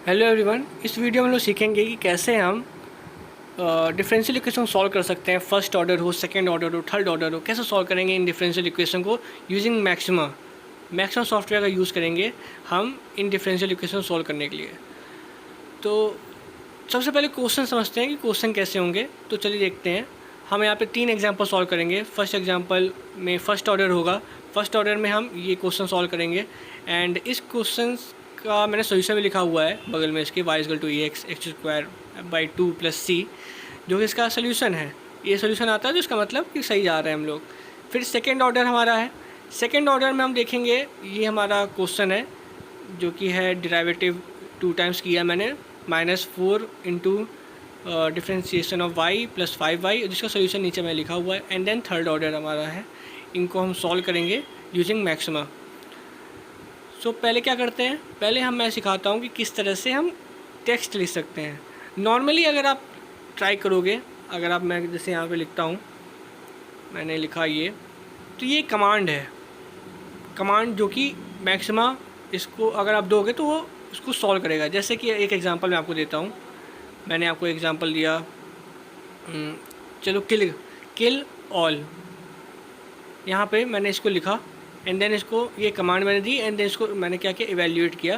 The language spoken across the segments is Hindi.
Hello everyone. इस वीडियो में हम लोग सीखेंगे कि कैसे हम डिफरेंशियल इक्वेशन सॉल्व कर सकते हैं। फर्स्ट ऑर्डर हो, सेकंड ऑर्डर हो, थर्ड ऑर्डर हो, कैसे सॉल्व करेंगे इन डिफरेंशियल इक्वेशन को यूजिंग मैक्सिमा सॉफ्टवेयर का यूज़ करेंगे हम इन डिफरेंशियल इक्वेशन सॉल्व करने के लिए। तो सबसे पहले क्वेश्चन समझते हैं कि क्वेश्चन कैसे होंगे। तो चलिए देखते हैं। हम यहाँ पे 3 एग्जांपल सॉल्व करेंगे। फर्स्ट एग्जांपल में फर्स्ट ऑर्डर होगा। फर्स्ट ऑर्डर में हम ये क्वेश्चन सॉल्व करेंगे एंड इस क्वेश्चन का मैंने सोल्यूशन भी लिखा हुआ है बगल में इसके, y equal to e x x square by 2 plus c, जो कि इसका सोल्यूशन है। ये सोल्यूशन आता है तो इसका मतलब कि सही जा रहे हैं हम लोग। फिर सेकेंड ऑर्डर हमारा है। सेकेंड ऑर्डर में हम देखेंगे, ये हमारा क्वेश्चन है जो कि है डिराइवेटिव 2 टाइम्स किया मैंने, -4 into differentiation of y plus 5y, जिसका सोल्यूशन नीचे में लिखा हुआ है। एंड देन थर्ड ऑर्डर हमारा है, इनको हम सॉल्व करेंगे यूजिंग मैक्सिमा। सो पहले क्या करते हैं, पहले मैं सिखाता हूँ कि किस तरह से हम टेक्स्ट लिख सकते हैं। नॉर्मली अगर आप ट्राई करोगे, अगर आप, मैं जैसे यहाँ पे लिखता हूँ, मैंने लिखा ये, तो ये कमांड है, कमांड जो कि मैक्सिमा इसको अगर आप दोगे तो वो उसको सॉल्व करेगा। जैसे कि एक एग्जांपल मैं आपको देता हूँ। मैंने आपको एग्जांपल दिया, चलो किल ऑल, यहाँ पे मैंने इसको लिखा एंड देन इसको ये कमांड मैंने दी एंड देन इसको मैंने क्या किया, इवेल्यूएट किया।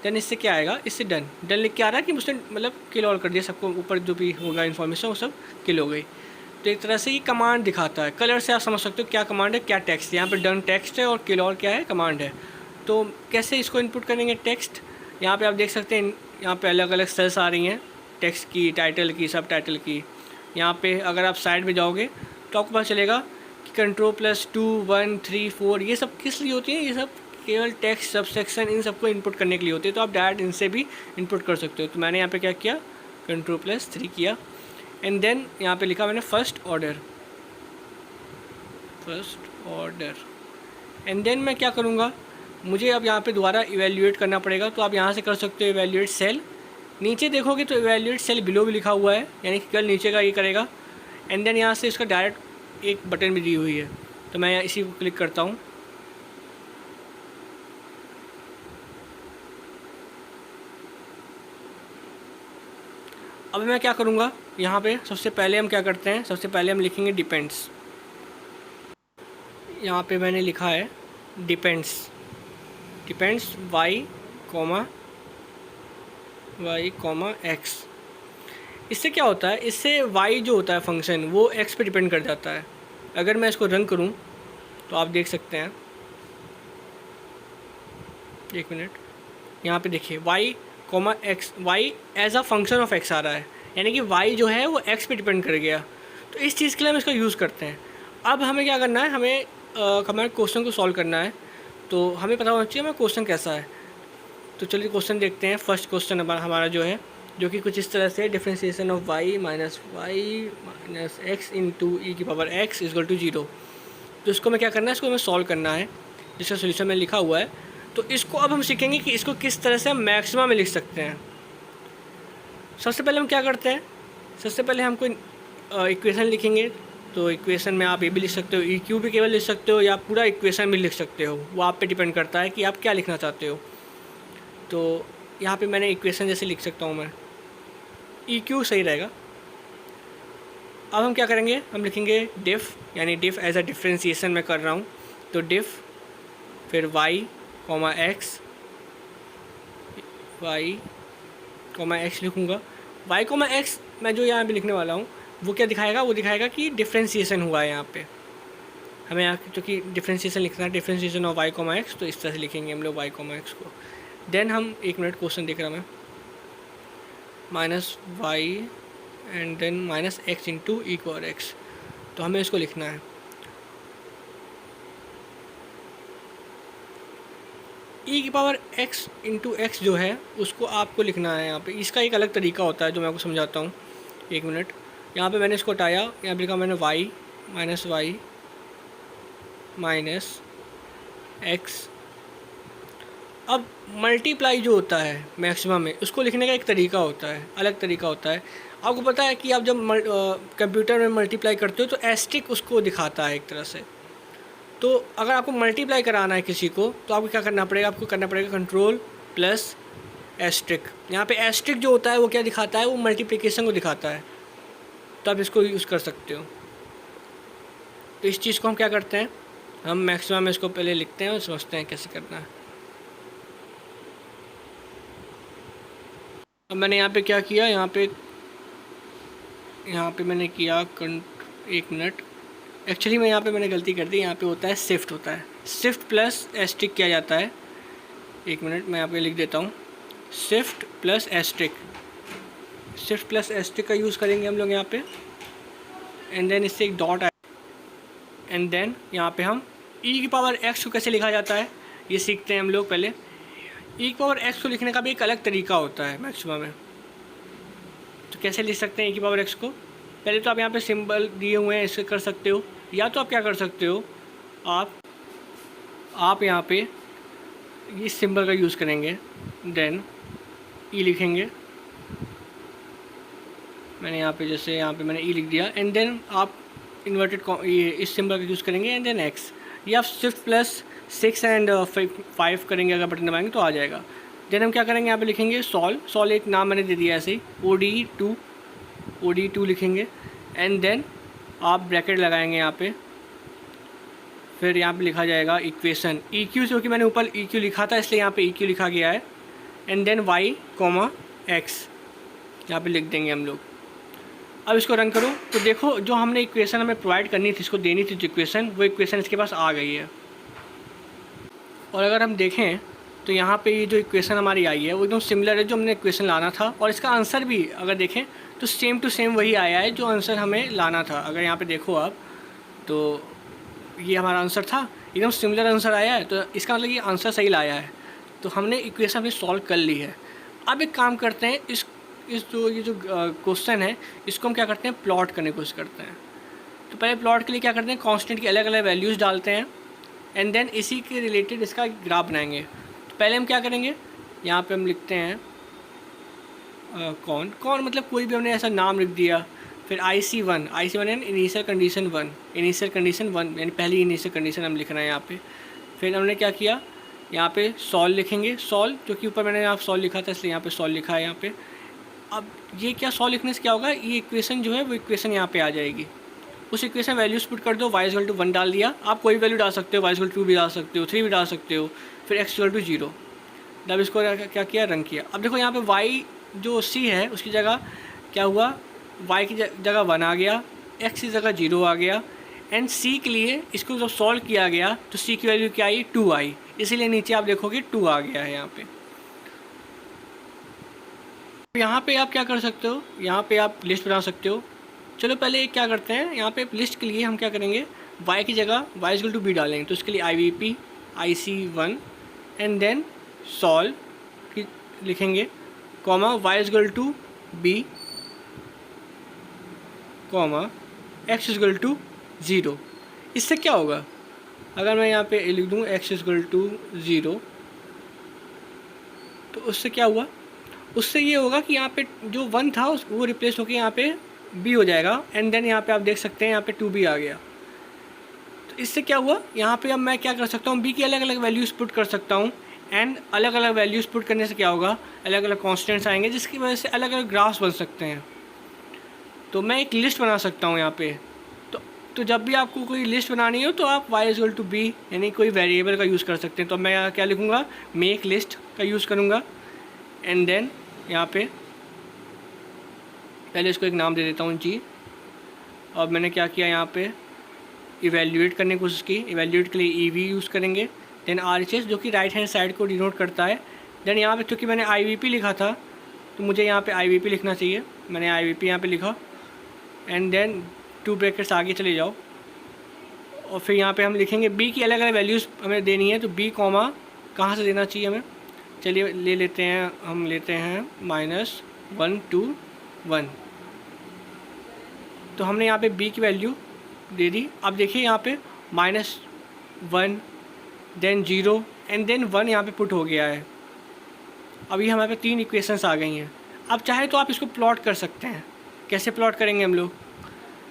देन इससे क्या आएगा, इससे डन लिख के आ रहा है कि मुझसे मतलब किल ऑल कर दिया, सबको ऊपर जो भी होगा इन्फॉर्मेशन वो सब किल हो गई। तो एक तरह से ये कमांड दिखाता है। कलर से आप समझ सकते हो क्या कमांड है, क्या टेक्स्ट है। यहाँ पे डन टेक्स्ट है और किल ऑल क्या है, कमांड है। तो कैसे इसको इनपुट करेंगे टेक्स्ट, यहाँ पे आप देख सकते हैं, यहाँ पे अलग अलग सेल्स आ रही हैं, टेक्स्ट की, टाइटल की, सब टाइटल की। यहाँ पे अगर आप साइड में जाओगे तो आपको पता चलेगा कि कंट्रोल प्लस 2 1 3 4 ये सब किस लिए होती है, ये सब केवल टेक्स्ट सबसेक्शन इन सबको इनपुट करने के लिए होती है। तो आप डायरेक्ट इनसे भी इनपुट कर सकते हो। तो मैंने यहाँ पे क्या किया, कंट्रोल प्लस 3 किया एंड देन यहाँ पे लिखा मैंने फर्स्ट ऑर्डर एंड देन मैं क्या करूँगा, मुझे अब यहाँ पे दोबारा इवेल्यूएट करना पड़ेगा। तो आप यहाँ से कर सकते हो इवेल्यूएट सेल। नीचे देखोगे तो इवेल्यूएट सेल बिलो भी लिखा हुआ है, यानी कि कल नीचे का ये करेगा। एंड देन यहाँ से इसका डायरेक्ट एक बटन भी दी हुई है, तो मैं इसी को क्लिक करता हूँ। अब मैं क्या करूँगा, यहाँ पे सबसे पहले हम क्या करते हैं, सबसे पहले हम लिखेंगे डिपेंड्स। यहाँ पे मैंने लिखा है डिपेंड्स y कॉमा x। इससे क्या होता है, इससे y जो होता है फंक्शन वो x पे डिपेंड कर जाता है। अगर मैं इसको रन करूँ तो आप देख सकते हैं, एक मिनट, यहाँ पे देखिए y comma x, y as a function of x आ रहा है, यानी कि y जो है वो x पे डिपेंड कर गया। तो इस चीज़ के लिए हम इसका यूज़ करते हैं। अब हमें क्या करना है, हमें हमारे क्वेश्चन को सॉल्व करना है, तो हमें पता होना चाहिए हमारा क्वेश्चन कैसा है। तो चलिए क्वेश्चन देखते हैं। फर्स्ट क्वेश्चन हमारा जो है, जो कि कुछ इस तरह से, differentiation of y minus x into e की पावर x इक्वल टू 0। तो इसको मैं क्या करना है, इसको हमें सॉल्व करना है, जिसका सोल्यूशन में लिखा हुआ है। तो इसको अब हम सीखेंगे कि इसको किस तरह से हम मैक्सिमा में लिख सकते हैं। सबसे पहले हम क्या करते हैं, सबसे पहले हम कोई इक्वेशन लिखेंगे। तो इक्वेशन में आप ये भी लिख सकते हो, ई क्यू भी केवल लिख सकते हो, या पूरा इक्वेशन भी लिख सकते हो, वो आप पे डिपेंड करता है कि आप क्या लिखना चाहते हो। तो यहाँ पे मैंने इक्वेशन जैसे लिख सकता हूँ मैं, ई क्यू सही रहेगा। अब हम क्या करेंगे, हम लिखेंगे डिफ़, यानी डिफ़ एज अ डिफ्रेंशिएशन मैं कर रहा हूँ। तो डिफ़ फिर y कॉमा x लिखूँगा। y कॉमा x मैं जो यहाँ पे लिखने वाला हूँ वो क्या दिखाएगा, वो दिखाएगा कि डिफ्रेंशिएशन हुआ है। यहाँ पे हमें यहाँ क्योंकि डिफ्रेंशिएशन लिखना है, differentiation of y comma x, तो इस तरह से लिखेंगे हम लोग y कॉमा x को। देन हम, एक मिनट, क्वेश्चन देख रहा मैं, minus y and then minus x into e power x, तो हमें इसको लिखना है। ई की पावर एक्स इंटू एक्स जो है उसको आपको लिखना है यहाँ पे। इसका एक अलग तरीका होता है जो मैं आपको समझाता हूँ, एक मिनट। यहाँ पे मैंने इसको हटाया, यहाँ पे लिखा मैंने y माइनस एक्स। अब मल्टीप्लाई जो होता है मैक्सिमम में, उसको लिखने का एक तरीका होता है, अलग तरीका होता है। आपको पता है कि आप जब कंप्यूटर में मल्टीप्लाई करते हो तो एस्टिक उसको दिखाता है एक तरह से। तो अगर आपको मल्टीप्लाई कराना है किसी को तो आपको क्या करना पड़ेगा, आपको करना पड़ेगा कंट्रोल प्लस एस्ट्रिक। यहाँ पे एस्ट्रिक जो होता है वो क्या दिखाता है, वो मल्टीप्लिकेशन को दिखाता है, तो आप इसको यूज़ कर सकते हो। तो इस चीज़ को हम क्या करते हैं, हम मैक्सिमम इसको पहले लिखते हैं और समझते हैं कैसे करना है। अब मैंने यहाँ पे क्या किया, यहाँ पे मैंने किया एक मिनट, एक्चुअली मैं यहाँ पे मैंने गलती कर दी। यहाँ पे होता है शिफ्ट, होता है शिफ्ट प्लस एस्ट्रिक किया जाता है। एक मिनट मैं यहाँ पे लिख देता हूँ, shift plus asterisk. Shift plus asterisk का यूज़ करेंगे हम लोग यहाँ पे, एंड देन इससे एक डॉट आए, एंड देन यहाँ पे हम e की पावर x को कैसे लिखा जाता है ये सीखते हैं हम लोग पहले। e की पावर x को लिखने का भी एक अलग तरीका होता है मैक्सिमम में। तो कैसे लिख सकते हैं e की पावर x को, पहले तो आप यहाँ पे सिंबल दिए हुए हैं इससे कर सकते हो, या तो आप क्या कर सकते हो, आप यहाँ पे इस सिंबल का यूज़ करेंगे, देन e लिखेंगे। मैंने यहाँ पे जैसे यहाँ पे मैंने e लिख दिया, एंड देन आप इन्वर्टेड ये इस सिंबल का यूज़ करेंगे, एंड देन x, या आप शिफ्ट प्लस 6 एंड 5 करेंगे, अगर बटन दबाएंगे तो आ जाएगा। देन हम क्या करेंगे, यहाँ पे लिखेंगे सॉल एक नाम मैंने दे दिया ऐसे ही, ODE2 लिखेंगे, एंड देन आप ब्रैकेट लगाएंगे यहाँ पे, फिर यहाँ पे लिखा जाएगा इक्वेशन EQ, जो कि मैंने ऊपर EQ लिखा था इसलिए यहाँ पे EQ लिखा गया है, एंड देन y, x यहाँ पे लिख देंगे हम लोग। अब इसको रन करो तो देखो जो हमने इक्वेशन हमें प्रोवाइड करनी थी, इसको देनी थी जो इक्वेशन, वो इक्वेशन इसके पास आ गई है। और अगर हम देखें तो यहाँ पे ये जो इक्वेशन हमारी आई है वो एकदम सिमिलर है जो हमने इक्वेशन लाना था, और इसका आंसर भी अगर देखें तो सेम टू सेम वही आया है जो आंसर हमें लाना था। अगर यहाँ पे देखो आप तो ये हमारा आंसर था, एकदम सिमिलर आंसर आया है, तो इसका मतलब ये आंसर सही लाया है। तो हमने इक्वेशन अपनी सॉल्व कर ली है। अब एक काम करते हैं, इस ये जो क्वेश्चन है इसको हम क्या करते हैं, प्लॉट करने की कोशिश करते हैं। तो पहले प्लॉट के लिए क्या करते हैं, कांस्टेंट की अलग अलग वैल्यूज़ डालते हैं, एंड देन इसी के रिलेटेड इसका ग्राफ बनाएंगे। तो पहले हम क्या करेंगे, यहाँ पे हम लिखते हैं कौन मतलब कोई भी हमने ऐसा नाम लिख दिया, फिर IC1 यानी इनिशियल कंडीशन 1 यानी पहली इनिशियल कंडीशन हम लिख रहे हैं यहाँ पे। फिर हमने क्या किया, यहाँ पे सॉल्व लिखेंगे, सॉल्व जो कि ऊपर मैंने यहाँ सॉल्व लिखा था इसलिए यहाँ पे सॉल्व लिखा है यहाँ पे। अब ये क्या सॉल्व लिखने से क्या होगा, ये इक्वेशन जो है वो इक्वेशन यहाँ पे आ जाएगी। उस इक्वेशन वैल्यूज पुट कर दो, y=1 डाल दिया, आप कोई वैल्यू डाल सकते हो, y=2 भी डाल सकते हो, 3 भी डाल सकते हो, फिर x=0। जब इसको क्या किया, रन किया। अब देखो यहाँ पे y जो c है उसकी जगह क्या हुआ, y की जगह 1 आ गया, x की जगह 0 आ गया, एंड c के लिए इसको जब सॉल्व किया गया तो c की वैल्यू क्या आई, 2 आई, इसीलिए नीचे आप देखोगे 2 आ गया है यहाँ पे। यहाँ पे आप क्या कर सकते हो, यहाँ पे आप लिस्ट बना सकते हो। चलो पहले क्या करते हैं, यहाँ पे लिस्ट के लिए हम क्या करेंगे, y की जगह y=b डालेंगे, तो इसके लिए IVP IC1 and then solve लिखेंगे, कॉमा y=b कॉमा x=0। इससे क्या होगा, अगर मैं यहाँ पे लिख दूँ x=0 तो उससे क्या हुआ, उससे ये होगा कि यहाँ पे जो 1 था वो रिप्लेस होकर यहाँ पे b हो जाएगा, एंड देन यहाँ पे आप देख सकते हैं यहाँ पे 2b आ गया। तो इससे क्या हुआ, यहाँ पे अब मैं क्या कर सकता हूँ, b की अलग अलग वैल्यूज़ पुट कर सकता हूँ, एंड अलग अलग वैल्यूज़ पुट करने से क्या होगा, अलग अलग कॉन्स्टेंट्स आएंगे जिसकी वजह से अलग अलग ग्राफ्स बन सकते हैं। तो मैं एक लिस्ट बना सकता हूँ यहाँ पे। तो जब भी आपको कोई लिस्ट बनानी हो तो आप y=b यानी कोई वेरिएबल का यूज़ कर सकते हैं। तो मैं यहाँ क्या लिखूँगा, मेक लिस्ट का यूज़ करूँगा, एंड देन यहाँ पे पहले इसको एक नाम दे देता हूँ g। अब मैंने क्या किया, यहाँ पे इवेल्यूएट करने की कोशिश की, इवेल्यूएट के लिए EV यूज़ करेंगे, देन RHS जो कि राइट हैंड साइड को डिनोट करता है। देन यहाँ पे क्योंकि मैंने IVP लिखा था तो मुझे यहाँ पे IVP लिखना चाहिए, मैंने IVP यहाँ पे लिखा, एंड देन 2 ब्रैकेट्स आगे चले जाओ, और फिर यहाँ पे हम लिखेंगे b की अलग अलग वैल्यूज़ हमें देनी है। तो b कॉमा कहाँ से देना चाहिए हमें, चलिए ले लेते हैं, हम लेते हैं -1 2 1। तो हमने यहाँ पे b की वैल्यू दे दी। अब देखिए यहाँ पे -1 देन 0 एंड देन 1 यहाँ पे पुट हो गया है। अब ये हमारे पे 3 इक्वेशंस आ गई हैं। अब चाहे तो आप इसको प्लॉट कर सकते हैं। कैसे प्लॉट करेंगे हम लोग,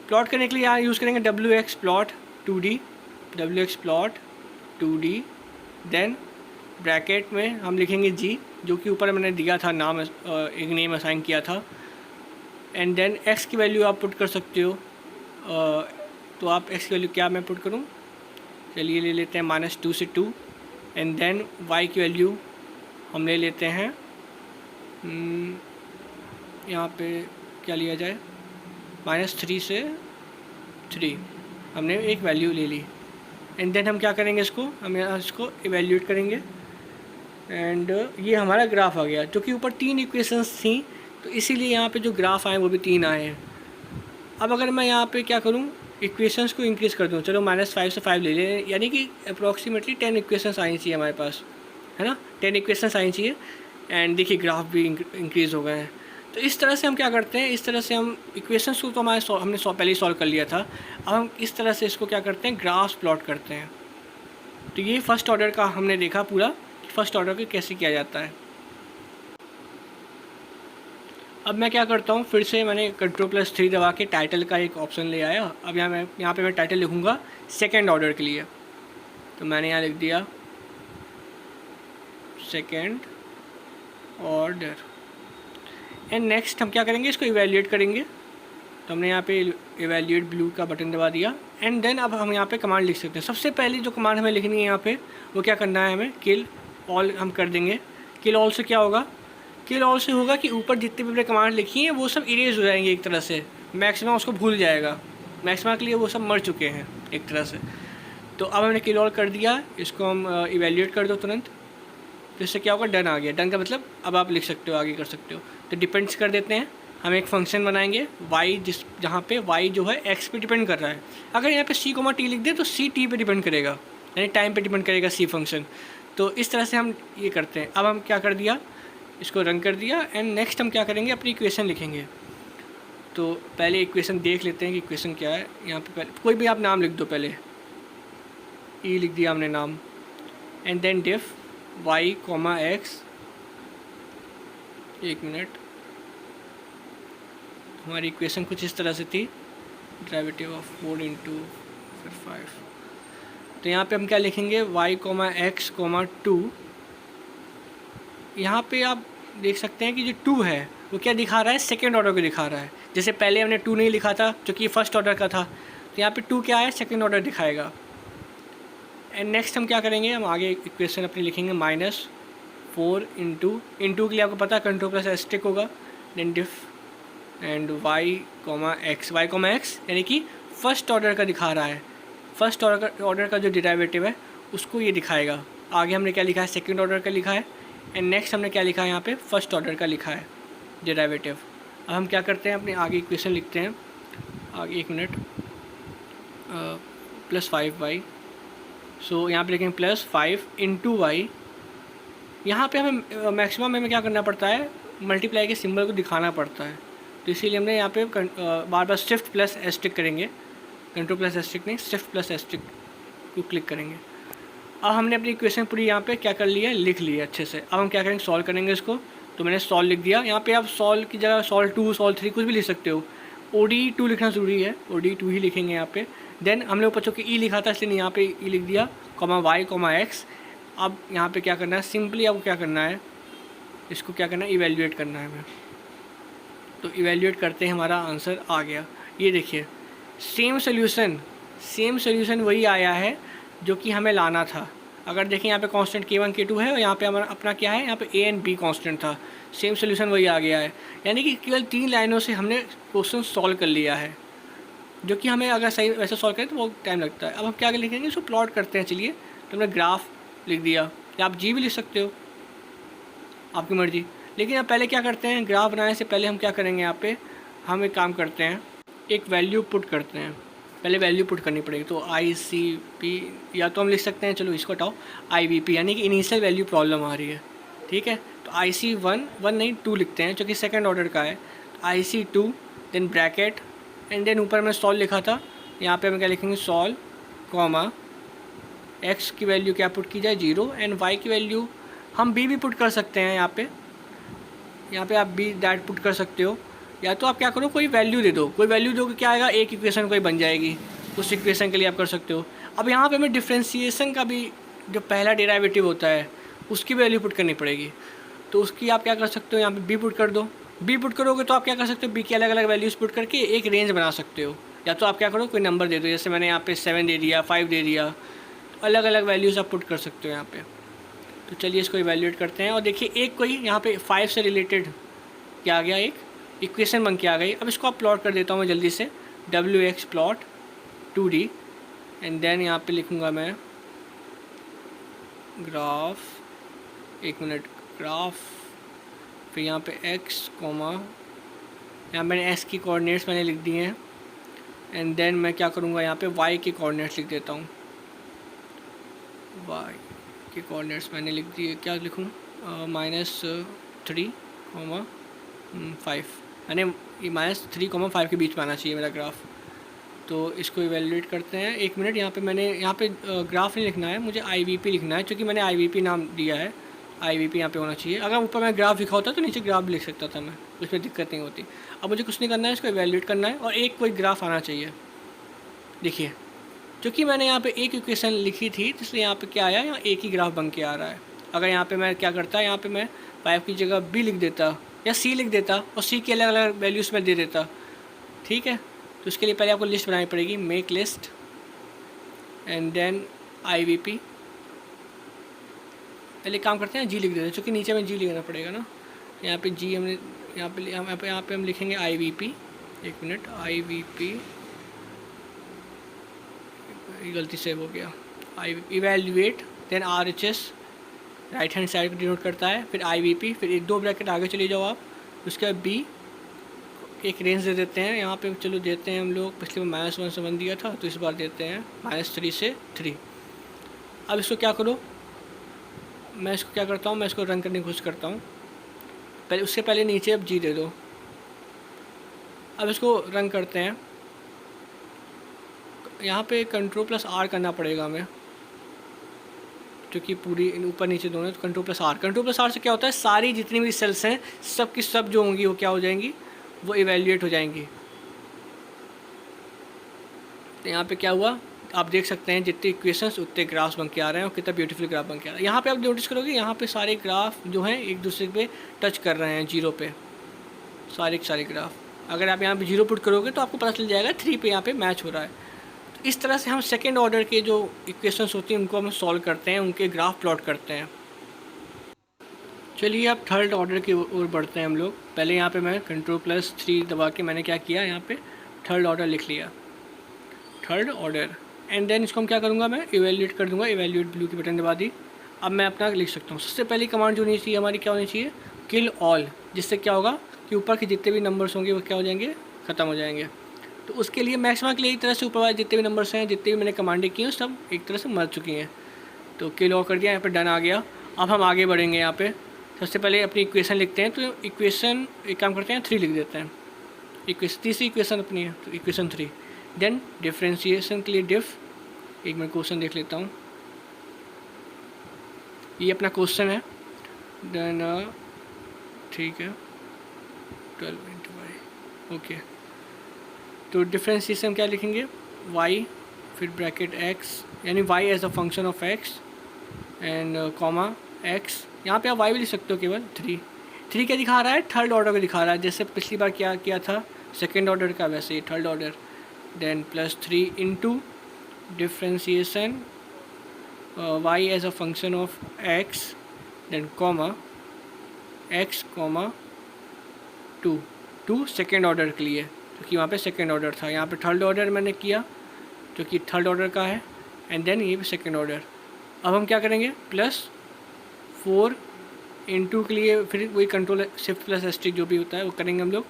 प्लॉट करने के लिए यहाँ यूज़ करेंगे WX plot 2D, WX plot 2D, then bracket में हम लिखेंगे जी, जो कि ऊपर मैंने दिया था नाम, एक नेम असाइन किया था। एंड देन एक्स की वैल्यू आप पुट कर सकते हो। तो आप एक्स की वैल्यू क्या मैं पुट करूँ, चलिए ले लेते हैं -2 से 2। एंड देन वाई की वैल्यू हम ले लेते हैं, यहाँ पे क्या लिया जाए, -3 से 3 हमने एक वैल्यू ले ली। एंड देन हम क्या करेंगे, हम यहाँ इसको इवेल्यूएट करेंगे। एंड ये हमारा ग्राफ आ गया, जो कि ऊपर 3 इक्वेशंस थी, तो इसीलिए यहाँ पे जो ग्राफ आए वो भी 3 आए हैं। अब अगर मैं यहाँ पे क्या करूँ, इक्वेशंस को इंक्रीज़ कर दूँ, चलो -5 से 5 ले लें, यानी कि अप्रॉक्सीमेटली 10 इक्वेशंस आनी चाहिए हमारे पास, है ना, 10 इक्वेशंस आनी चाहिए। एंड देखिए ग्राफ भी इंक्रीज़ हो गए हैं। तो इस तरह से हम क्या करते हैं, इस तरह से हम इक्वेशंस को तो हमने पहले ही सॉल्व कर लिया था। अब हम इस तरह से इसको क्या करते हैं, ग्राफ्स प्लॉट करते हैं। तो ये फर्स्ट ऑर्डर का हमने देखा पूरा, फर्स्ट ऑर्डर को कैसे किया जाता है। अब मैं क्या करता हूँ, फिर से मैंने Ctrl+3 दबा के टाइटल का एक ऑप्शन ले आया। अब यहाँ पे मैं टाइटल लिखूँगा सेकेंड ऑर्डर के लिए। तो मैंने यहाँ लिख दिया सेकेंड ऑर्डर। एंड नेक्स्ट हम क्या करेंगे, इसको इवेल्यूएट करेंगे। तो हमने यहाँ पे इवेल्यूएट ब्लू का बटन दबा दिया। एंड देन अब हम यहाँ पे कमांड लिख सकते हैं। सबसे पहली जो कमांड हमें लिखनी है यहाँ पे, वो क्या करना है, हमें किल ऑल हम कर देंगे। किल ऑल से क्या होगा, किल ऑल से होगा कि ऊपर जितने भी हमने कमांड लिखी हैं वो सब इरेज हो जाएंगे एक तरह से। मैक्सिमम उसको भूल जाएगा, मैक्सिमम के लिए वो सब मर चुके हैं एक तरह से। तो अब हमने किल ऑल कर दिया, इसको हम इवेल्यूएट कर दो तुरंत। तो इससे क्या होगा, डन आ गया। डन का मतलब अब आप लिख सकते हो, आगे कर सकते हो। तो डिपेंड्स कर देते हैं, हम एक फंक्शन बनाएंगे y, जहाँ पे y जो है x पे डिपेंड कर रहा है। अगर यहाँ पे c, t लिख दे तो c t पे डिपेंड करेगा, यानी टाइम पे डिपेंड करेगा c फंक्शन। तो इस तरह से हम ये करते हैं। अब हम क्या कर दिया, इसको रन कर दिया। एंड नेक्स्ट हम क्या करेंगे, अपनी इक्वेशन लिखेंगे। तो पहले इक्वेशन देख लेते हैं कि इक्वेशन क्या है। यहाँ पे पहले कोई भी आप नाम लिख दो, पहले e लिख दिया हमने नाम। And then diff y, x, एक मिनट, हमारी इक्वेशन कुछ इस तरह से थी, डेरिवेटिव ऑफ 4 × फिर 5। तो यहाँ पे हम क्या लिखेंगे, y, x, 2। यहाँ पे आप देख सकते हैं कि जो 2 है वो क्या दिखा रहा है, सेकेंड ऑर्डर को दिखा रहा है। जैसे पहले हमने 2 नहीं लिखा था, जो कि फर्स्ट ऑर्डर का था, तो यहाँ पे 2 क्या है, सेकेंड ऑर्डर दिखाएगा। एंड नेक्स्ट हम क्या करेंगे, हम आगे इक्वेशन अपनी लिखेंगे -4 इंटू के लिए आपको पता है Ctrl+S होगा। Then diff and y, x यानी कि फर्स्ट ऑर्डर का दिखा रहा है। फर्स्ट ऑर्डर का जो डेरिवेटिव है उसको ये दिखाएगा। आगे हमने क्या लिखा है, सेकंड ऑर्डर का लिखा है। एंड नेक्स्ट हमने क्या लिखा है, यहाँ पे फर्स्ट ऑर्डर का लिखा है डेरिवेटिव। अब हम क्या करते हैं, अपने आगे इक्वेशन लिखते हैं। आगे एक मिनट, +5y। सो यहाँ पे लिखेंगे +5 × y। यहाँ पे हमें मैक्सिमम में क्या करना पड़ता है, मल्टीप्लाई के सिंबल को दिखाना पड़ता है। तो इसीलिए हमने यहाँ पे बार बार Shift+S करेंगे, Ctrl+S नहीं, Shift+S को क्लिक करेंगे। अब हमने अपनी इक्वेशन पूरी यहाँ पे क्या कर लिया, लिख लिया अच्छे से। अब हम क्या करेंगे, सॉल्व करेंगे इसको। तो मैंने सॉल्व लिख दिया। यहाँ पे आप सॉल्व की जगह सॉल्व 2, सॉल्व 3 कुछ भी लिख सकते हो। ODE2 लिखना ज़रूरी है, ODE2 ही लिखेंगे यहाँ पे। देन हमने ऊपर चूँकि ई लिखा था इसलिए यहाँ पे ई लिख दिया, y, x। अब यहाँ पे क्या करना है, सिंपली आपको क्या करना है, इसको क्या करना है, इवेल्यूएट करना है हमें। तो इवेल्यूएट करते हैं, हमारा आंसर आ गया। ये देखिए सेम सोल्यूशन वही आया है जो कि हमें लाना था। अगर देखें यहाँ पे कांस्टेंट k1 k2 है और यहाँ पे हमारा अपना क्या है, यहाँ पे a एंड b कांस्टेंट था। सेम सोल्यूशन वही आ गया है, यानी कि केवल 3 लाइनों से हमने क्वेश्चन सॉल्व कर लिया है, जो कि हमें अगर सही वैसे सॉल्व करें तो बहुत टाइम लगता है। अब हम क्या लिखेंगे, इसको प्लॉट करते हैं। चलिए, तो हमने ग्राफ लिख दिया, या आप जी भी लिख सकते हो, आपकी मर्जी। लेकिन अब पहले क्या करते हैं, ग्राफ बनाने से पहले हम क्या करेंगे, यहाँ पे हम एक काम करते हैं, एक वैल्यू पुट करते हैं। पहले वैल्यू पुट करनी पड़ेगी। तो ICP, या तो हम लिख सकते हैं, चलो इसको हटाओ, IVP, यानी कि इनिशियल वैल्यू प्रॉब्लम आ रही है। ठीक है, तो IC1 नहीं 2 लिखते हैं, जो कि सेकेंड ऑर्डर का है। तो IC2, then bracket, and then ऊपर मैं सॉल्व लिखा था, यहाँ पे हम क्या लिखेंगे, सॉल्व, x की वैल्यू क्या पुट की जाए, 0, एंड y की वैल्यू हम b भी पुट कर सकते हैं। यहाँ पे आप b दैट पुट कर सकते हो, या तो आप क्या करो, कोई वैल्यू दे दो। कोई वैल्यू दो, क्या आएगा, एक इक्वेशन कोई बन जाएगी, उस इक्वेशन के लिए आप कर सकते हो। अब यहाँ पे हमें डिफ्रेंशिएशन का भी जो पहला डेरिवेटिव होता है उसकी वैल्यू पुट करनी पड़ेगी। तो उसकी आप क्या कर सकते हो, यहाँ पे बी पुट कर दो। बी पुट करोगे तो आप क्या कर सकते हो, बी की अलग अलग वैल्यूज़ पुट करके एक रेंज बना सकते हो। या तो आप क्या करो, कोई नंबर दे दो, जैसे मैंने यहाँ पे 7 दे दिया, 5 दे दिया, तो अलग अलग वैल्यूज़ आप पुट कर सकते हो यहाँ पे। तो चलिए इसको इवैल्यूएट करते हैं। और देखिए एक कोई यहाँ पे 5 से रिलेटेड क्या आ गया, एक इक्वेशन बन के आ गई। अब इसको आप प्लॉट कर देता हूँ मैं जल्दी से, WX plot 2D, and then यहाँ पे लिखूँगा मैं ग्राफ, 1 मिनट, ग्राफ, फिर यहाँ पे x कॉमा, यहाँ मैंने s की कोऑर्डिनेट्स मैंने लिख दिए हैं, एंड देन मैं क्या करूँगा, यहाँ पे y की कोऑर्डिनेट्स लिख देता हूँ। y के कोऑर्डिनेट्स मैंने लिख दिए, क्या लिखूँ, -3, 5, यानी -3, 5 के बीच में आना चाहिए मेरा ग्राफ। तो इसको इवैल्यूएट करते हैं। 1 मिनट, यहाँ पे मैंने यहाँ पे ग्राफ नहीं लिखना है, मुझे IVP लिखना है, क्योंकि मैंने IVP नाम दिया है। IVP यहाँ पे होना चाहिए। अगर ऊपर मैं ग्राफ लिखा होता तो नीचे ग्राफ भी लिख सकता था मैं, उसमें दिक्कत नहीं होती। अब मुझे कुछ नहीं करना है, इसको इवैल्यूएट करना है और एक कोई ग्राफ आना चाहिए। देखिए क्योंकि मैंने यहाँ पे एक इक्वेशन लिखी थी, इसलिए यहाँ पे क्या आया, यहाँ एक ही ग्राफ बन के आ रहा है। अगर यहाँ पे मैं क्या करता, यहाँ पे मैं 5 की जगह B लिख देता या C लिख देता और C की अलग अलग वैल्यूज़ में दे देता, ठीक है। तो उसके लिए पहले आपको लिस्ट बनानी पड़ेगी, make list, and then IVP। पहले काम करते हैं, G लिख देते हैं, क्योंकि नीचे में G लिखना पड़ेगा ना। यहाँ पे G हमने यहाँ पे हम लिखेंगे IVP। 1 मिनट, IVP, गलती से हो गया, evaluate, then RHS right hand side को डिनोट करता है, फिर IVP, फिर 1-2 ब्रैकेट आगे चले जाओ आप, उसके बाद B, एक रेंज दे देते हैं यहाँ पे, चलो देते हैं हम लोग, पिछले बार -1 से 1 दिया था, तो इस बार देते हैं -3 से 3। अब इसको क्या करो, मैं इसको क्या करता हूँ, मैं इसको रन करने की कोशिश करता हूँ। पहले उससे पहले नीचे अब G दे दो। अब इसको रन करते हैं। यहाँ पे Ctrl+R करना पड़ेगा हमें, क्योंकि पूरी ऊपर नीचे दोनों, तो Ctrl+R से क्या होता है, सारी जितनी भी सेल्स हैं सब की सब जो होंगी वो क्या हो जाएंगी, वो इवैल्यूएट हो जाएंगी। तो यहाँ पे क्या हुआ, आप देख सकते हैं जितने इक्वेशंस उतने ग्राफ्स बन के आ रहे हैं और कितना ब्यूटीफुल ग्राफ बन के आ रहा है। यहाँ पे आप नोटिस करोगे, यहाँ पे सारे ग्राफ जो हैं एक दूसरे पे टच कर रहे हैं, 0 पे, सारे ग्राफ। अगर आप यहाँ पे 0 पुट करोगे तो आपको पता चल जाएगा 3 पे यहाँ पे मैच हो रहा है। तो इस तरह से हम सेकेंड ऑर्डर के जो इक्वेशंस होती हैं उनको हम सॉल्व करते हैं, उनके ग्राफ प्लॉट करते हैं। चलिए अब थर्ड ऑर्डर की ओर बढ़ते हैं हम लोग। पहले यहाँ पे मैं Ctrl+3 दबा के मैंने क्या किया, यहाँ पे थर्ड ऑर्डर लिख लिया, थर्ड ऑर्डर, एंड देन इसको हम क्या करूँगा, मैं इवैल्यूएट कर दूँगा, इवैल्यूएट ब्लू की बटन दबा दी। अब मैं अपना लिख सकता हूँ। सबसे पहली कमांड जो होनी चाहिए हमारी, क्या होनी चाहिए, किल ऑल, जिससे क्या होगा कि ऊपर के जितने भी नंबर्स होंगे वो क्या हो जाएंगे, ख़त्म हो जाएंगे। तो उसके लिए मैक्सिमम के लिए एक तरह से ऊपर वाले जितने भी नंबर्स हैं, जितने भी मैंने कमांडें की हैं, सब एक तरह से मर चुकी हैं। तो किल ऑल कर दिया, यहाँ पर डन आ गया। अब हम आगे बढ़ेंगे। यहाँ पे सबसे पहले अपनी इक्वेशन लिखते हैं, तो इक्वेशन एक काम करते हैं, 3 लिख देते हैं। तीसरी इक्वेशन अपनी है, तो इक्वेशन 3। देन डिफ्रेंशिएशन के लिए डिफ, एक मैं क्वेश्चन देख लेता हूँ, ये अपना क्वेश्चन है। देन ठीक है, 12 × y, ओके। तो डिफ्रेंशिएशन क्या लिखेंगे, y, फिर ब्रैकेट x, यानी y as a function of x, and comma x। यहाँ पे आप y भी लिख सकते हो केवल। 3 क्या दिखा रहा है, थर्ड ऑर्डर का दिखा रहा है, जैसे पिछली बार क्या किया था सेकेंड ऑर्डर का, वैसे ही third order. Then +3 into differentiation y as a function of x, then comma x, comma 2 second order के लिए, क्योंकि वहाँ पे सेकेंड ऑर्डर था। यहाँ पे थर्ड ऑर्डर मैंने किया क्योंकि थर्ड ऑर्डर का है, एंड देन ये भी सेकेंड ऑर्डर। अब हम क्या करेंगे, +4 इंटू के लिए फिर वही Ctrl+Shift+S जो भी होता है वो करेंगे हम लोग,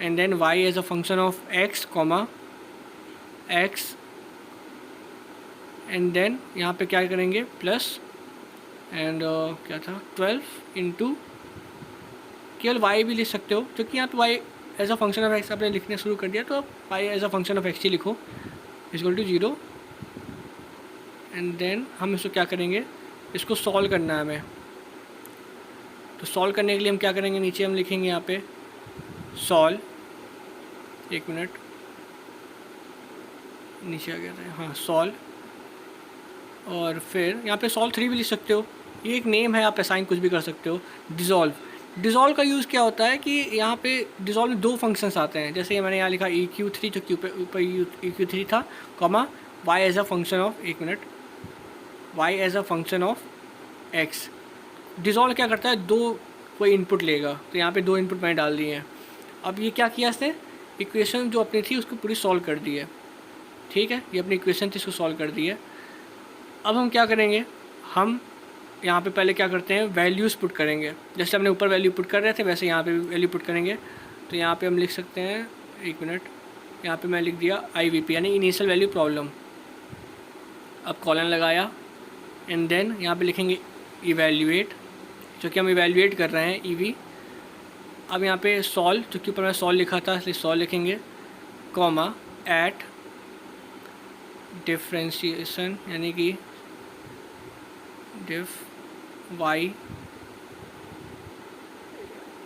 and then y as a function of x, comma x, and then यहाँ पे क्या करेंगे, प्लस, एंड क्या था 12 इंटू, केवल y भी लिख सकते हो, क्योंकि यहाँ तो y as a function of x आपने लिखने शुरू कर दिया, तो आप y as a function of x ही लिखो, इक्वल टू 0। एंड देन हम इसको क्या करेंगे, इसको सॉल्व करना है हमें। तो सॉल्व करने के लिए हम क्या करेंगे, नीचे हम लिखेंगे यहाँ पे सॉल्व, 1 मिनट, नीचे आ गया था, हाँ सॉल्व, और फिर यहाँ पे सॉल्व 3 भी लिख सकते हो, ये एक नेम है, आप असाइन कुछ भी कर सकते हो। डिज़ोल्व का यूज़ क्या होता है कि यहाँ पे डिज़ोल्व में दो फंक्शंस आते हैं, जैसे मैंने यहाँ लिखा EQ3 जो क्यू पे ऊपर EQ3 था, comma y as a function of, एक मिनट, y as a function of x। Dissolve क्या करता है, दो कोई इनपुट लेगा, तो यहाँ पे दो इनपुट मैंने डाल दिए हैं। अब ये क्या किया इसने, इक्वेशन जो अपनी थी उसको पूरी सॉल्व कर दी है। ठीक है, ये अपनी इक्वेशन थी, इसको सॉल्व कर दी है। अब हम क्या करेंगे, हम यहाँ पे पहले क्या करते हैं, वैल्यूज़ पुट करेंगे। जैसे हमने ऊपर वैल्यू पुट कर रहे थे वैसे यहाँ पे भी वैल्यू पुट करेंगे। तो यहाँ पे हम लिख सकते हैं, एक मिनट, यहाँ पे मैं लिख दिया IVP यानी इनिशियल वैल्यू प्रॉब्लम। अब कॉलन लगाया एंड देन यहाँ पे लिखेंगे इवैल्यूएट, जो कि हम इवैल्यूएट कर रहे हैं EV। अब यहाँ पे सॉल्व, जो कि ऊपर मैं सॉल्व लिखा था इसलिए सॉल्व लिखेंगे, कॉमा एट डिफ्रेंशिएशन यानी कि डिफ वाई।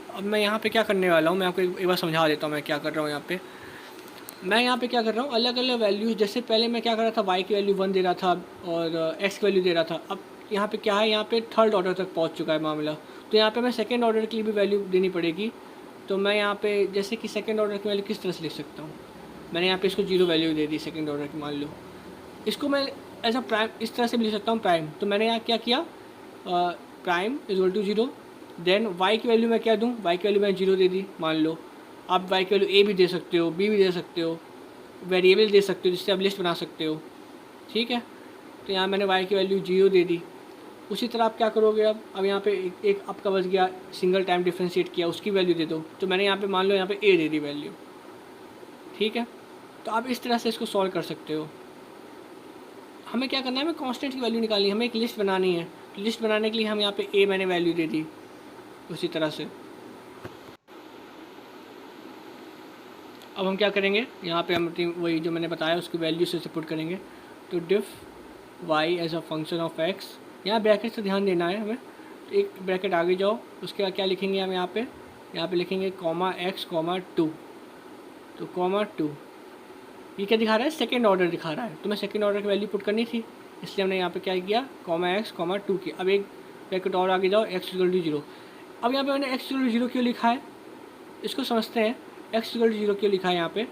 अब मैं यहाँ पे क्या करने वाला हूँ, मैं आपको एक बार समझा देता हूँ मैं क्या कर रहा हूँ यहाँ पे। मैं यहाँ पे क्या कर रहा हूँ, अलग अलग वैल्यूज, जैसे पहले मैं क्या कर रहा था, y की वैल्यू 1 दे रहा था और x की वैल्यू दे रहा था। अब यहाँ पे क्या है, यहाँ पे थर्ड ऑर्डर तक पहुँच चुका है मामला, तो यहाँ पे मैं सेकेंड ऑर्डर के लिए भी वैल्यू देनी पड़ेगी। तो मैं यहाँ पे जैसे कि सेकेंड ऑर्डर की वैल्यू किस तरह से लिख सकता हूँ, मैंने यहाँ पे इसको 0 value they the second order की, मान लो। इसको मैं एज अ प्राइम इस तरह से भी लिख सकता हूँ, प्राइम। तो मैंने यहाँ क्या किया, prime equal to 0, then y की वैल्यू मैं क्या दूँ, y की वैल्यू मैं 0 दे दी, मान लो। आप y की वैल्यू a भी दे सकते हो, b भी दे सकते हो, वेरिएबल दे सकते हो जिससे आप लिस्ट बना सकते हो। ठीक है, तो यहाँ मैंने y की वैल्यू 0 दे दी। उसी तरह आप क्या करोगे, अब यहाँ पे एक आपका बच गया, सिंगल टाइम डिफ्रेंशिएट किया, उसकी वैल्यू दे दो। तो मैंने यहाँ पे मान लो यहाँ पे a दे दी वैल्यू। ठीक है, तो आप इस तरह से इसको सॉल्व कर सकते हो। हमें क्या करना है, हमें कांस्टेंट की वैल्यू निकालनी है, हमें एक लिस्ट बनानी है। तो लिस्ट बनाने के लिए हम यहाँ पे a मैंने वैल्यू दे दी उसी तरह से। अब हम क्या करेंगे, यहाँ पे हम वही जो मैंने बताया उसकी वैल्यू से पुट करेंगे। तो diff y as a function of x, यहाँ ब्रैकेट से ध्यान देना है हमें। तो एक ब्रैकेट आगे जाओ, उसके बाद क्या लिखेंगे हम यहाँ पे लिखेंगे कॉमा x कॉमा 2। तो कॉमा 2 ये क्या दिखा रहा है, सेकेंड ऑर्डर दिखा रहा है, तो मैं सेकेंड ऑर्डर की वैल्यू पुट करनी थी, इसलिए हमने यहाँ पे क्या किया, कॉमा x कॉमा 2 की। अब एक ब्रैकेट और आगे जाओ, x इक्वल टू 0। अब यहाँ पे मैंने x इक्वल टू 0 क्यों लिखा है, इसको समझते हैं। x इक्वल टू 0 क्यों लिखा है यहाँ पे,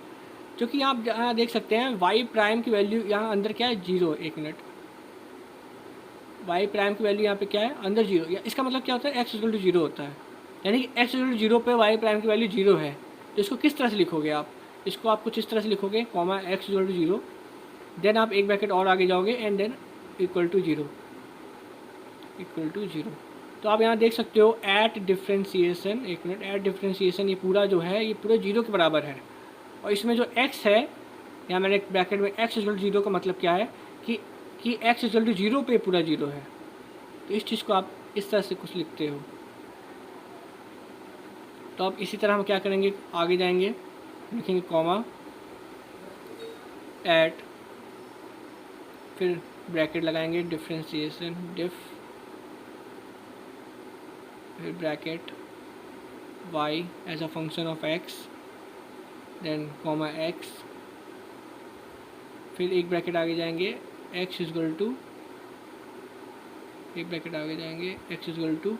क्योंकि आप यहाँ देख सकते हैं y प्राइम की वैल्यू यहाँ अंदर क्या है, 0। एक मिनट, y प्राइम की वैल्यू यहाँ पे क्या है, अंदर 0। इसका मतलब क्या होता है, x इक्वल टू 0 होता है, यानी कि x इक्वल टू 0 पे y प्राइम की वैल्यू 0 है। तो इसको किस तरह से लिखोगे आप, इसको आप कुछ इस तरह से लिखोगे, comma x equal to 0, then आप एक ब्रैकेट और आगे जाओगे and then equal to 0, equal to 0। तो आप यहाँ देख सकते हो एट डिफ्रेंशिएशन, एक मिनट, एट डिफ्रेंशिएशन ये पूरा जो है ये पूरा 0 के बराबर है। और इसमें जो x है, यहाँ मैंने एक ब्रैकेट में x इक्वल टू 0 का मतलब क्या है कि x इक्वल टू 0 पे पूरा 0 है। तो इस चीज़ को आप इस तरह से कुछ लिखते हो। तो अब इसी तरह हम क्या करेंगे, आगे जाएंगे, लिखेंगे कॉमा एट, फिर ब्रैकेट लगाएंगे, डिफ्रेंशिएशन डिफ, फिर bracket y as a function of x, then comma x, फिर एक ब्रैकेट आगे जाएंगे, x इक्वल टू, एक ब्रैकेट आगे जाएंगे, x equal to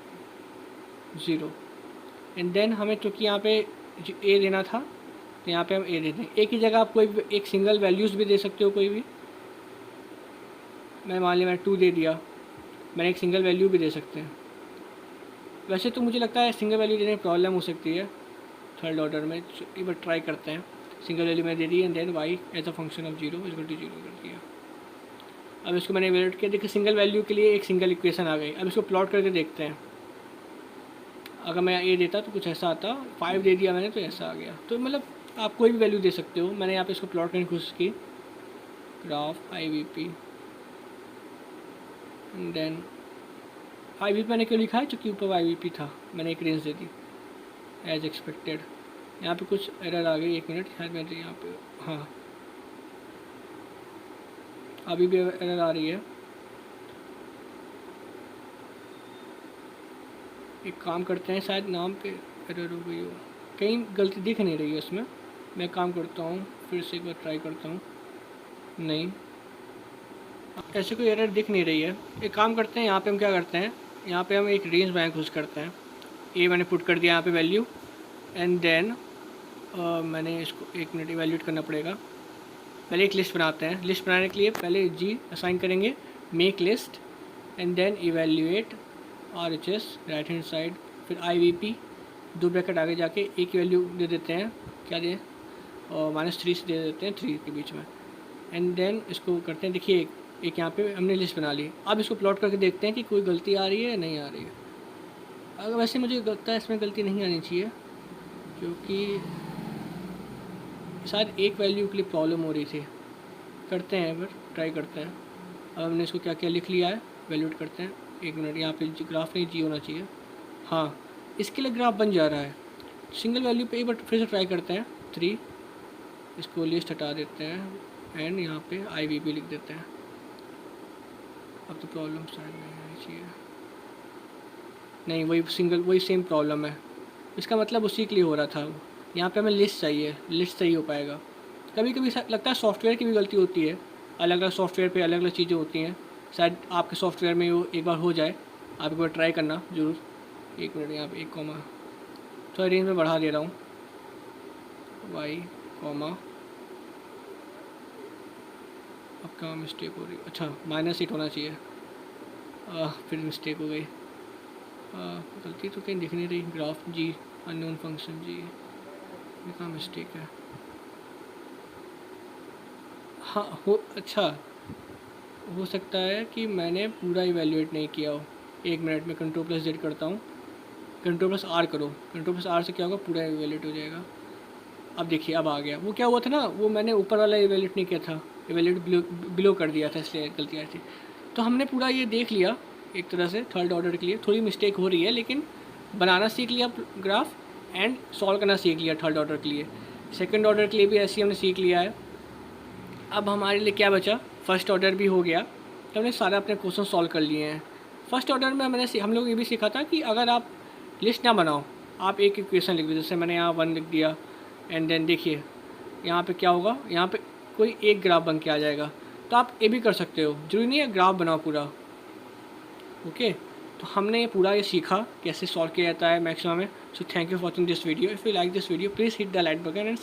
0। And then हमें चूँकि यहाँ पे a देना था तो यहाँ पे हम a दे दें। a की जगह आप कोई भी एक सिंगल वैल्यूज़ भी दे सकते हो, कोई भी। मैं मान लिया मैंने 2 दे दिया, मैंने एक सिंगल वैल्यू भी दे सकते हैं। वैसे तो मुझे लगता है सिंगल वैल्यू देने में प्रॉब्लम हो सकती है थर्ड ऑर्डर में, एक बार ट्राई करते हैं। सिंगल वैल्यू मैंने दे दी and then y as a function of 0 equal to 0 कर दिया। अब इसको मैंने इवैल्यूएट किया, देखिए सिंगल वैल्यू के लिए एक सिंगल इक्वेशन आ गई। अब इसको प्लॉट करके देखते हैं, अगर मैं a देता तो कुछ ऐसा आता, 5 दे दिया मैंने तो ऐसा आ गया। तो मतलब आप कोई भी वैल्यू दे सकते हो। मैंने यहाँ पे इसको प्लॉट करने की कोशिश की, ग्राफ IVP, देन IVP मैंने क्यों लिखा है, क्योंकि ऊपर IVP था, मैंने एक रेंज दे दी एज एक्सपेक्टेड। यहाँ पे कुछ एरर आ गई, एक मिनट, शायद मैंने यहाँ पे, हाँ अभी भी एरर आ रही है। एक काम करते हैं, शायद नाम पे एरर हो गई हो, कहीं गलती दिख नहीं रही है उसमें। मैं काम करता हूँ, फिर से एक बार ट्राई करता हूँ, नहीं ऐसे कोई एरर दिख नहीं रही है। एक काम करते हैं, यहाँ पे हम क्या करते हैं, यहाँ पे हम एक रेंज बैंक यूज़ करते हैं। ए मैंने पुट कर दिया यहाँ पे वैल्यू, एंड देन मैंने इसको 1 मिनट इवैल्यूएट करना पड़ेगा। पहले एक लिस्ट बनाते हैं। लिस्ट बनाने के लिए पहले जी असाइन करेंगे, make list, and then evaluate RHS right hand side, फिर IVP 2 ब्रैकेट आगे जाके एक वैल्यू दे देते हैं, क्या दें, -3 से दे देते हैं 3 के बीच में, एंड देन इसको करते हैं। देखिए एक यहाँ पे हमने लिस्ट बना ली। अब इसको प्लॉट करके देखते हैं कि कोई गलती आ रही है या नहीं आ रही है। अगर वैसे मुझे लगता है इसमें गलती नहीं आनी चाहिए, क्योंकि शायद एक वैल्यू के लिए प्रॉब्लम हो रही थी। करते हैं, पर ट्राई करते हैं। अब हमने इसको क्या क्या लिख लिया है, वैल्यूट करते हैं। 1 मिनट, यहाँ पे ग्राफ नहीं जी होना चाहिए। हाँ, इसके लिए ग्राफ बन जा रहा है। सिंगल वैल्यू पे एक बार फिर से ट्राई करते हैं। 3, इसको लिस्ट हटा देते हैं, एंड यहाँ पे IVP लिख देते हैं। अब तो प्रॉब्लम शायद नहीं आनी चाहिए। नहीं, वही सेम प्रॉब्लम है। इसका मतलब उसी के लिए हो रहा था। यहाँ पे हमें लिस्ट चाहिए, लिस्ट सही हो पाएगा। कभी कभी लगता है सॉफ्टवेयर की भी गलती होती है। अलग अलग सॉफ्टवेयर पे अलग अलग चीज़ें होती हैं। शायद आपके सॉफ्टवेयर में वो एक बार हो जाए, आप एक बार ट्राई करना ज़रूर। 1 मिनट, यहाँ पे 1 कॉमा थोड़ा रेंज में बढ़ा दे रहा हूँ, y कॉमा, अब क्या मिस्टेक हो रही है, अच्छा -8 होना चाहिए। फिर मिस्टेक हो गई। गलती तो कहीं दिख नहीं रही। ग्राफ जी अननोन फंक्शन जी, ये कहाँ मिस्टेक है। हाँ अच्छा, हो सकता है कि मैंने पूरा इवैल्यूएट नहीं किया हो। 1 मिनट में Ctrl+Z करता हूँ। Ctrl+R करो। Ctrl+R से क्या होगा, पूरा इवैल्यूएट हो जाएगा। अब देखिए, अब आ गया। वो क्या हुआ था ना, वो मैंने ऊपर वाला इवैल्यूएट नहीं किया था, इवैल्यूएट बिलो कर दिया था, इसलिए गलती आई थी। तो हमने पूरा ये देख लिया एक तरह से। थर्ड ऑर्डर के लिए थोड़ी मिस्टेक हो रही है, लेकिन बनाना सीख लिया ग्राफ, एंड सॉल्व करना सीख लिया थर्ड ऑर्डर के लिए। सेकंड ऑर्डर के लिए भी ऐसे ही हमने सीख लिया है। अब हमारे लिए क्या बचा, फर्स्ट ऑर्डर भी हो गया। तो हमने सारे अपने क्वेश्चन सॉल्व कर लिए हैं। फर्स्ट ऑर्डर में हम लोग ये भी सीखा था कि अगर आप लिस्ट ना बनाओ, आप एक इक्वेशन लिख दो। जैसे मैंने यहाँ 1 लिख दिया, एंड देन देखिए यहाँ पे क्या होगा, यहाँ पे कोई एक ग्राफ बन के आ जाएगा। तो आप ये भी कर सकते हो, जरूरी नहीं है ग्राफ बनाओ पूरा। ओके, तो हमने ये पूरा ये सीखा कैसे सॉल्व किया जाता है मैक्सिमम में। So thank you for watching this video. If you like this video, please hit the like button and